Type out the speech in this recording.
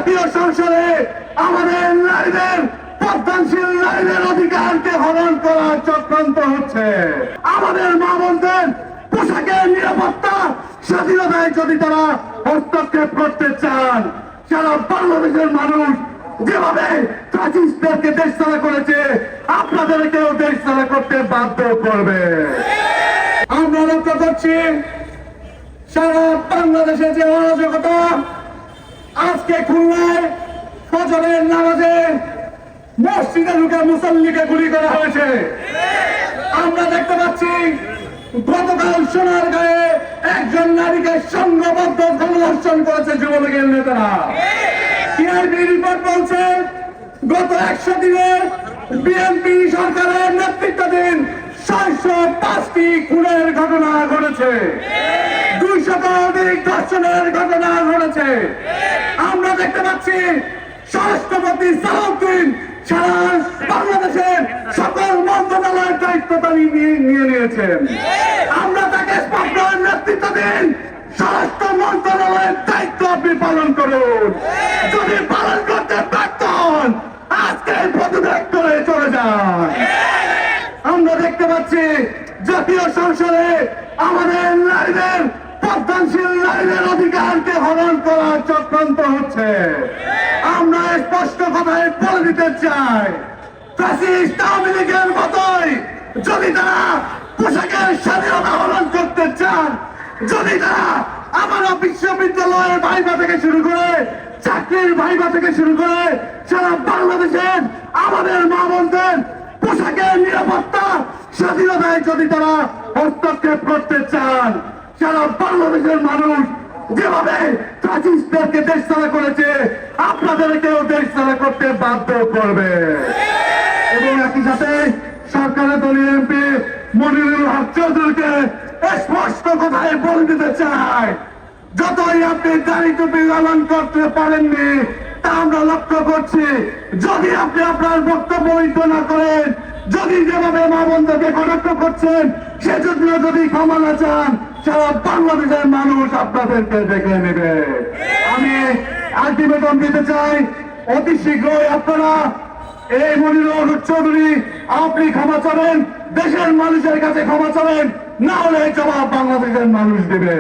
জাতীয় সংসদে আমাদের নারীদের পদ্মানশীল নারীদের অধিকারকে হরণ করার চক্রান্ত হচ্ছে। আমাদের মা বোনদের পোশাকের নিরাপত্তা স্বাধীনতায় যদি তারা হস্তক্ষেপ করতে চান, সারা বাংলাদেশের মানুষ যেভাবে ফ্যাসিস্টদেরকে দেশ ছাড়া করেছে, আপনাদেরকেও দেশ ছাড়া করতে বাধ্য করবে। আমরা লক্ষ্য করছি সারা বাংলাদেশে যে অরাজকতা, আজকে খুলনায় ফজরের নামাজে মসজিদে ঢুকে মুসল্লিকে গুলি করা হয়েছে। আমরা দেখতে পাচ্ছি গতকাল সোনারগাঁয়ে একজন নারীকে সংঘবদ্ধ গণধর্ষণ করেছে যুবলীগের নেতারা। টিআরবি রিপোর্ট বলছে গত 100 দিনে বিএনপি সরকারের নেতৃত্বাধীন 605টি খুনের ঘটনা ঘটেছে, 200 অধিক ধর্ষণের ঘটনা ঘটেছে। আমরা দেখতে পাচ্ছি স্বরাষ্ট্রমন্ত্রী সালাউদ্দিন সারা বাংলাদেশের সকল মন্ত্রণালয়ের দায়িত্ব নিয়ে নিয়েছেন। আমরা তাকে স্পষ্ট নেতৃত্ব দিন, স্বরাষ্ট্র মন্ত্রণালয়ের দায়িত্ব আপনি পালন করুন। যদি পালন করতে ব্যর্থ হন, আজকে পদত্যাগ করে চলে যান। আমরা দেখতে পাচ্ছি জাতীয় সংসদে আমাদের নারীদের পদ্মানশীল নারীদের অধিকারকে হরণ করার চক্রান্ত হচ্ছে। আমরা স্পষ্ট কথায় বলে দিতে চাই, ফ্যাসিস্ট আওয়ামী লীগের মতোই যদি তারা পোশাকের স্বাধীনতা হরণ করতে চান, যদি তারা আমার বিশ্ববিদ্যালয়ের ভাইবা থেকে শুরু করে চাকরির ভাইবা থেকে শুরু করে সারা বাংলাদেশের আমাদের মা বোনদের পোশাকের নিরাপত্তা স্বাধীনতায় যদি তারা হস্তক্ষেপ করতে চান, সারা বাংলাদেশের মানুষ যেভাবে ফ্যাসিস্টদেরকে দেশ ছাড়া করেছে, আপনাদেরকেও দেশ ছাড়া করতে বাধ্য করবে। এবং একই সাথে সরকারের দলীয় এমপি মনিরুল হক চৌধুরীকে স্পষ্ট কথায় বলে দিতে চাই, যতই আপনি দাড়ি টুপি লালন করতে পারেননি তা আমরা লক্ষ্য করছি, যদি আপনি আপনার বক্তব্য না করেন, যদি যেভাবে মা বন্ধুকে কটাক্ষ করছেন সেজন্য যদি ক্ষমা না চান, সারা বাংলাদেশের মানুষ আপনাদেরকে দেখে নেবে। আমি আলটিমেটাম দিতে চাই, অতি শীঘ্রই আপনারা এই মনিরুল হক চৌধুরী আপনি ক্ষমা চাবেন, দেশের মানুষের কাছে ক্ষমা চাবেন, না হলে জবাব বাংলাদেশের মানুষ দেবে।